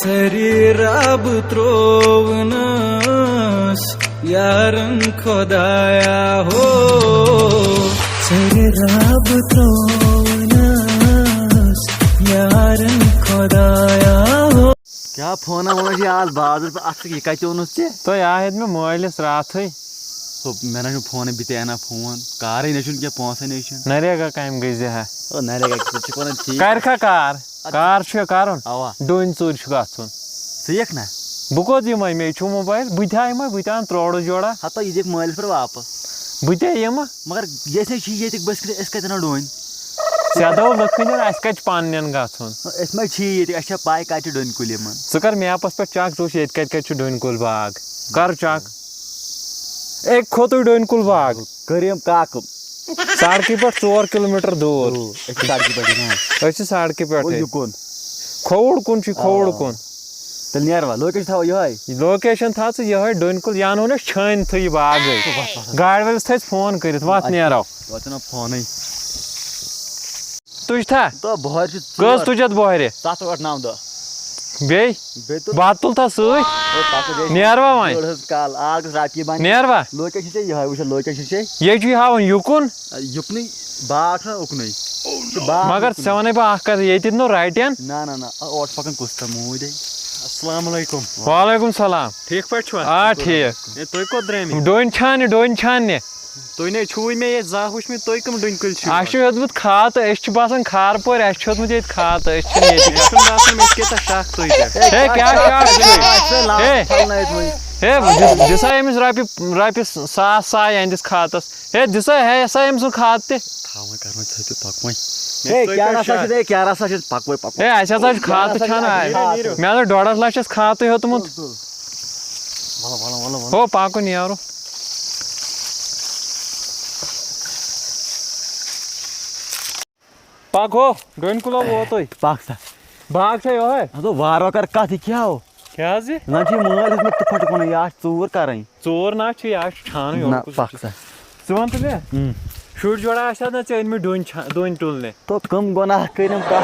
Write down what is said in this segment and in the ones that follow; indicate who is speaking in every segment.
Speaker 1: सरी रब त्रोवनस यारन खुदाया हो सरी रब त्रोवनस यारन खुदाया हो।
Speaker 2: क्या फोन आज बाजार पे अत यह कत ओनुस
Speaker 3: तो आये मे मालिस रात
Speaker 2: मे ना फोन बिते ना फोन कार ना क्या पोस
Speaker 3: नरेगा काम गई
Speaker 2: नरेगा
Speaker 3: कर कार कर डोन चूर
Speaker 2: सीख ना
Speaker 3: बह कोत यम मे मोबाइल बह आन त्रोड़ जोड़ा
Speaker 2: हतो यह मालिस पे वापस
Speaker 3: बह यम
Speaker 2: मगर ये बस कतन डोन
Speaker 3: सदो लखन कत पान
Speaker 2: पाई कत डोन कुल
Speaker 3: कर मैपस पे चक ये कत डोन कुल बाग कर चक एक खोत डोन कुल बाग
Speaker 2: करीम काकम
Speaker 3: सड़क पे 4 किलोमीटर दूर सड़क पे खोड़ कुन खोड़ कुन
Speaker 2: तेल नेरवा
Speaker 3: लोकेशन था ये डोन कुल या नो छन थी बाग गाड़ वालिस थ फोन कर वत नेरो
Speaker 2: फोन
Speaker 3: तुझ था
Speaker 2: तो बहर
Speaker 3: कस तुझत बहरे
Speaker 2: 7 8 9 10
Speaker 3: बे बात तुल था सही नेरवा वन
Speaker 2: काल आग राकी बन
Speaker 3: नेरवा
Speaker 2: लोकेशन ये वुछ लोकेशन
Speaker 3: ये हावन युकुन
Speaker 2: युकनी बाठ उकनी
Speaker 3: मगर से वन बह ये नो राइट हैंड
Speaker 2: ना ना ना ओट पकन कुछ मूद
Speaker 3: अस्सलाम वालेकुम वालेकुम सलाम ठीक पे आ ठीक
Speaker 4: तुम कोत द्रेमी
Speaker 3: डोन छान
Speaker 4: तुम ने छुई मे ये जा हुश में तुम कम डुन कुल छु
Speaker 3: हेतमुत खात बासान खार पर हेतमुत ये खात दिसा अमिस रपि 1,000 साय अहंदिस खातस हे दिसा है सा अम सुन खात ते खात छान मे 1.5 लाख खात हेतमुत हो पाकुन यारो पाक हो डोन कुल वो तो
Speaker 2: पाक सा
Speaker 3: बाग छे यो है
Speaker 2: तो वारो कर कथि क्या हो
Speaker 3: क्या जी
Speaker 2: ना छी मोबाइल में तो फट कोन या चोर करई
Speaker 3: चोर ना छी या छान यो
Speaker 2: ना पाक सा
Speaker 3: सुवन तो ले शूट जोड़ा आशा ना चैन में डोन टुलने
Speaker 2: तो कम गुनाह करिम का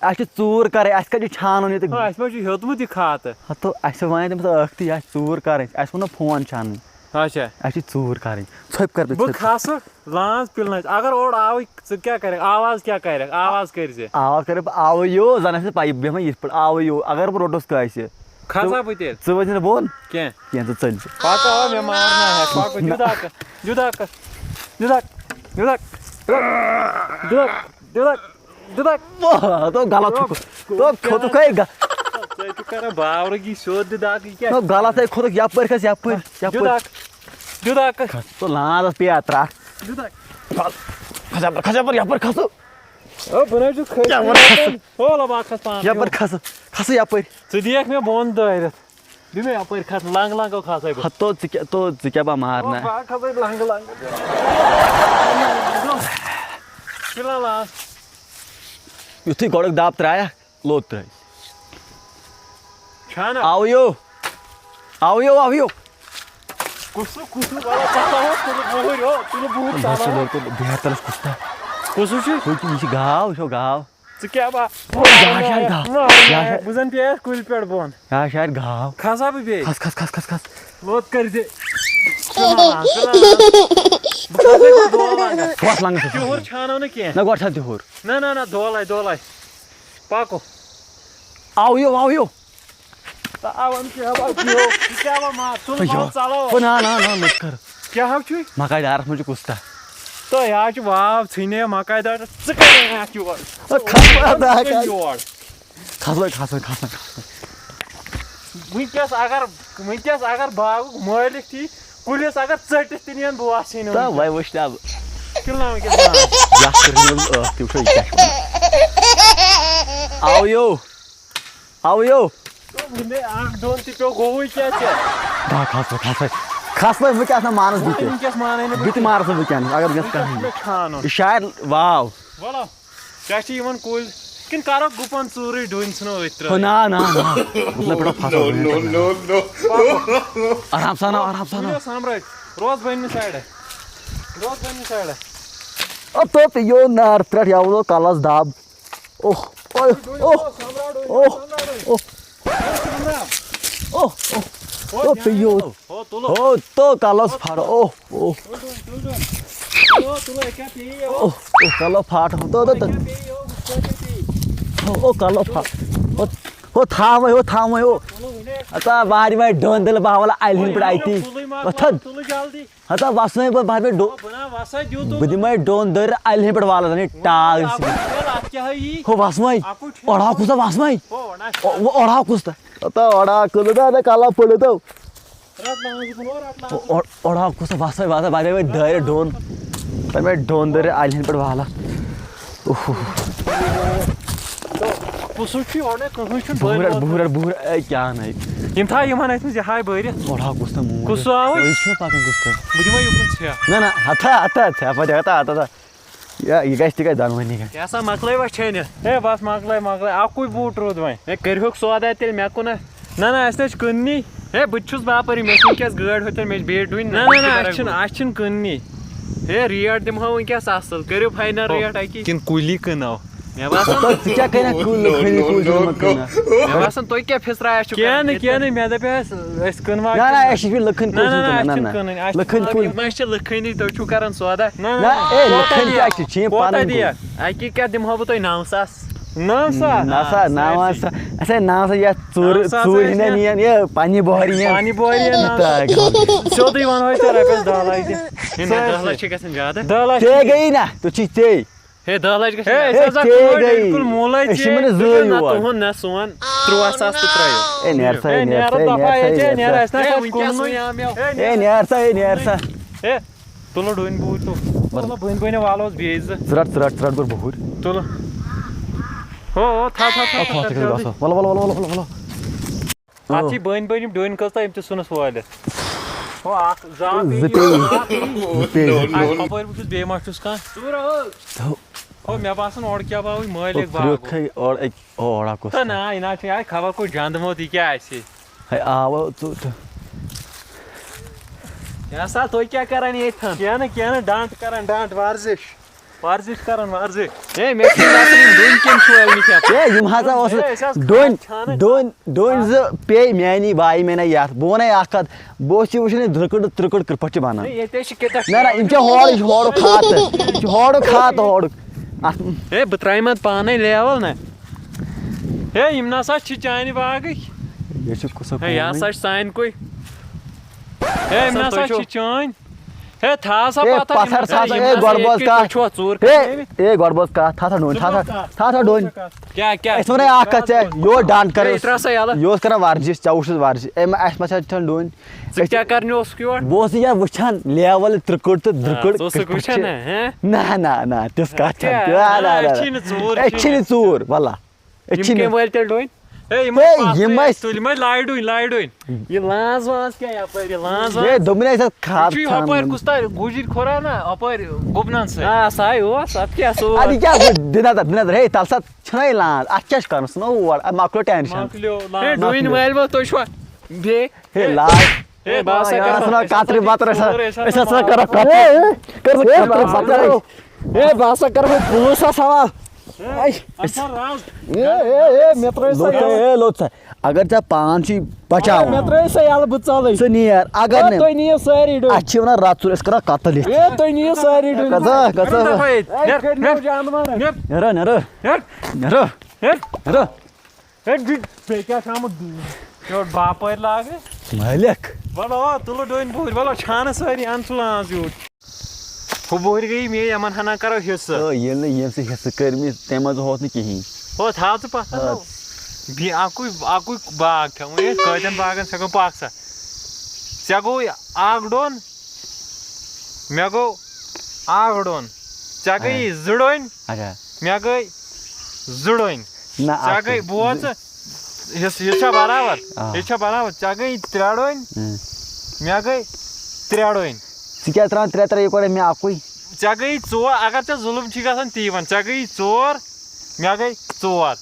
Speaker 2: आछ चोर करे आछ का छानो ने तो
Speaker 3: आछ में हेतमुत खात
Speaker 2: तो आछ वाने तम अखती आछ चोर करे आछ वन फोन छान
Speaker 3: अच्छा
Speaker 2: आछ चोर करे छप कर
Speaker 3: बो खास लांस पिलना अगर और आव क्या करे आवाज कर जे
Speaker 2: आवाज करे आव यो जाने से पाइप बेमा इस पर आव यो अगर रोडोस का ऐसे
Speaker 3: खासा बते
Speaker 2: चवज ने बोल
Speaker 3: के
Speaker 2: तो चल
Speaker 3: पाता हो मैं मारना है पाको जुदा
Speaker 2: तो गलत तो खतो कहेगा
Speaker 3: तो कर बावर की शोध दाग क्या
Speaker 2: तो गलत है खतो या पर
Speaker 3: जुदा
Speaker 2: तो लाद पे यात्रा
Speaker 3: जुदा
Speaker 2: खजा पर या पर खसो
Speaker 3: ओ बने जो खजा हो ला बा खस पान
Speaker 2: या पर खस या पर
Speaker 3: तू देख मैं बोन दायरत दिमे या पर खस लांग खासै
Speaker 2: तो क्या बा मारना
Speaker 3: बा खसै लांग फिलहाल
Speaker 2: युथी गडक दाब त्राया लोत त्राय
Speaker 3: छाना
Speaker 2: आओ यो
Speaker 3: कुसु वाला पता हो तू बहुत सारा
Speaker 2: तो बिहार तलस कुस्ता
Speaker 3: कुसु छी
Speaker 2: कोई गाव
Speaker 3: तू क्या बा
Speaker 2: गाव
Speaker 3: बुझन पे कुल पेड़ बोन
Speaker 2: या शायद गाव
Speaker 3: खासा भी
Speaker 2: खस
Speaker 3: लोत कर दे
Speaker 2: वास लंग
Speaker 3: जोर छानो न के
Speaker 2: ना गोठ जोर
Speaker 3: ना दोलाई पाको
Speaker 2: आओ यो
Speaker 3: आवन के हवा क्या बा मा सुन मार चालो
Speaker 2: ना मत कर
Speaker 3: क्या हाव छु
Speaker 2: मकाई दार मुझे कुस्ता
Speaker 3: तो या छु वाव छिने मकाई दार चकर क्यों
Speaker 2: खस
Speaker 3: वंकस अगर बाग मालिक थी पुलिस अगर चटिस तिनियन बुआसिन
Speaker 2: तो भाई वश्ता
Speaker 3: किलना के
Speaker 2: या आओ यो
Speaker 3: तो मुने आंख दोन तिपो गोई क्या छे
Speaker 2: दा खास में क्या मानस बीते
Speaker 3: वंकस माने ने
Speaker 2: बीते मारस बीते अगर गस का
Speaker 3: खानो
Speaker 2: शायद वाव
Speaker 3: वाला चाची इवन कोल किन कारो गुपन चोरी डोइन छनो इत्र
Speaker 2: ना मतलब बड़ा फासा नो आराम सा
Speaker 3: सामराज रोज बन्नी साइड
Speaker 2: अब तो यो नार त्रट यावलो कालास दाब ओह तो कलस फाड़ कलो फाट तो कलो फाट थाम आता बाहर में डोन दिल बावला आइलिन पर आईती आता बस में बाहर में बुद्धि डोन दर आइलिन पर वाला नहीं टाग हो बस में ओढ़ा कुछ बस में वो ओढ़ा कुछ आता ओढ़ा कुछ ना काला पड़े तो ओढ़ा कुछ बस में बाहर में दर डोन पर मैं डोन दर आइलिन पर वाला बुहर क्या नहीं
Speaker 3: हाय बरी
Speaker 2: ओढ़ा कुछ
Speaker 3: कुछ आव
Speaker 2: ना हता ये गैस ती दानवानी
Speaker 3: क्या सा मकल वा छन ए बस मकल अकु बूट रोद वह करहुक सौदा तेल मे कुन ना कन्नी हे बहुत बापर मे क्या गाड़ होते मे बे डून ना कन्नी हे रेट दिमो वस असल करो फाइनल रेट अकी किन कुली कनो मे बासन तुम क्या फिसरा क्या मे दपा लखनी तुम कर सौदा अकी क्या दिमो बह 9
Speaker 2: पानी बोहरी
Speaker 3: सोदी वन रपस 10 लाख 10 लाख
Speaker 2: गई ना तो
Speaker 3: हे 10 लाख बिल्कुल मोल तुहन न सोन 13 सास तुलो डून बूट तो बन वालो बेज
Speaker 2: रट बहुर
Speaker 3: तुलो हो था अच्छी बन डून कस तम सुनस वाल हो बे मास हो मे बासन और क्या बाव मालिक बाग ना यह खबर कोई जंदमो क्या सा तुम क्या करान ये क्या डांट करान डांट वर्जिश करान वर्जिश ए मे
Speaker 2: डोन पे मानी बाई मे यार बह वन कत बह वुचन द्रकड़ त्रिकड़ कृप बनान होड़ खात
Speaker 3: हे बह त्रा मत पान लेवल ना हे यम नसा चान बाग यह सा सान कोई हे नसा चान हे था सा पत्थर
Speaker 2: डोन
Speaker 3: क्या
Speaker 2: यो डांट कर यो कर वर्जिश चा वर्जिश डोन
Speaker 3: क्या करने
Speaker 2: बह यार वुचान लेवल त्रिकड़ तो द्रकड़ ना तिस कत चूर वल्ला
Speaker 3: डोन
Speaker 2: खाद
Speaker 3: गुजर खोरा ना अपर गुबन
Speaker 2: हे तल सा लाज अत क्या कर मकलो टेंशन कतर बतर सवाल अगर चा पान बचाव नीर अगर वन रचुर कतल
Speaker 3: बापर लाग
Speaker 2: मालिक
Speaker 3: बोलो तुलो डोन बूर बोलो छान सारी अनसुलाज यूट वो बोर गई मे यमन हना करो हिस्स
Speaker 2: हिस्स कर तम होत कहीं
Speaker 3: हो था पता अकु बाग था कतन बागन से गो पाक सा ऐ गो आग डोन मे गो आग डोन ऐ गई जुडोन मे गई जुडोन ऐ गई बोच ये बराबर ऐ गई 3 डोन मे गई 3 डोन
Speaker 2: क्या त्रा 3 ये मे अकुई
Speaker 3: ऐ गई 4 अगर ऐ जुलम ग ती वन ऐ गई 4 मे गई 4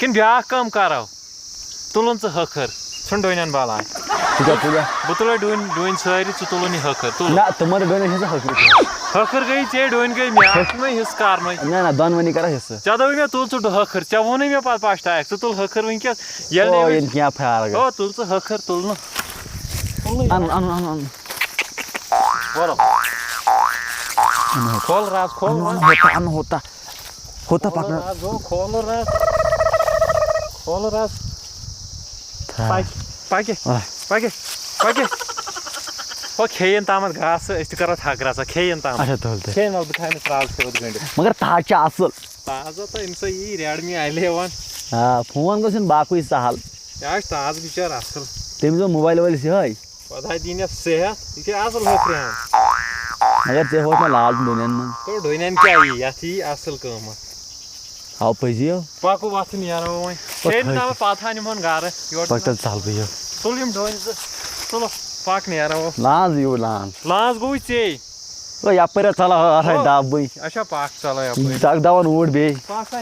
Speaker 3: किन ब्या कम करो तुलन हखर छु डोन बालान बह तुल डून सारी तुलन हखर तुल
Speaker 2: तुम
Speaker 3: हखर गई चे डोन गई मैं हिस कारन
Speaker 2: ना दोनवनी कर हिस्सा
Speaker 3: चे दप मे तुल छु हखर चे वोन मे पत पछतायक छु तुल हखर वनकस
Speaker 2: ओ इन क्या फार
Speaker 3: ओ तुल छु हखर तुल न
Speaker 2: अन
Speaker 3: बोलो खोल राज
Speaker 2: होता पकड़
Speaker 3: खोल राज पाके ओ खेन तामत घास अस कर थक रसा खेन ताम
Speaker 2: अच्छा तोलते
Speaker 3: खेन वल बथाय राज सोद गंड
Speaker 2: मगर ताज छ असल
Speaker 3: ताजा तो इनसे ये रेडमी 11
Speaker 2: हां फोन गोसिन बाकुई सहल
Speaker 3: या ताज बिचार असल
Speaker 2: तेम जो मोबाइल वाले से है
Speaker 3: पता दिन सेहत ये असल हखर
Speaker 2: मगर ते होत ना लाज दुनिया में
Speaker 3: तो डोनन क्या ये थी असल काम
Speaker 2: हाउ पजियो
Speaker 3: पाको वथ नियारो वय खेन ताम पाथा निमन गार योर
Speaker 2: पटल साल भइयो
Speaker 3: तुलिम डोन चलो पाक नियारो
Speaker 2: लाज यो लाज
Speaker 3: लाज गो चे
Speaker 2: ओ यापर चला अरे दाब बई
Speaker 3: अच्छा पाक चला या
Speaker 2: दाग दावन ओड बे
Speaker 3: पाक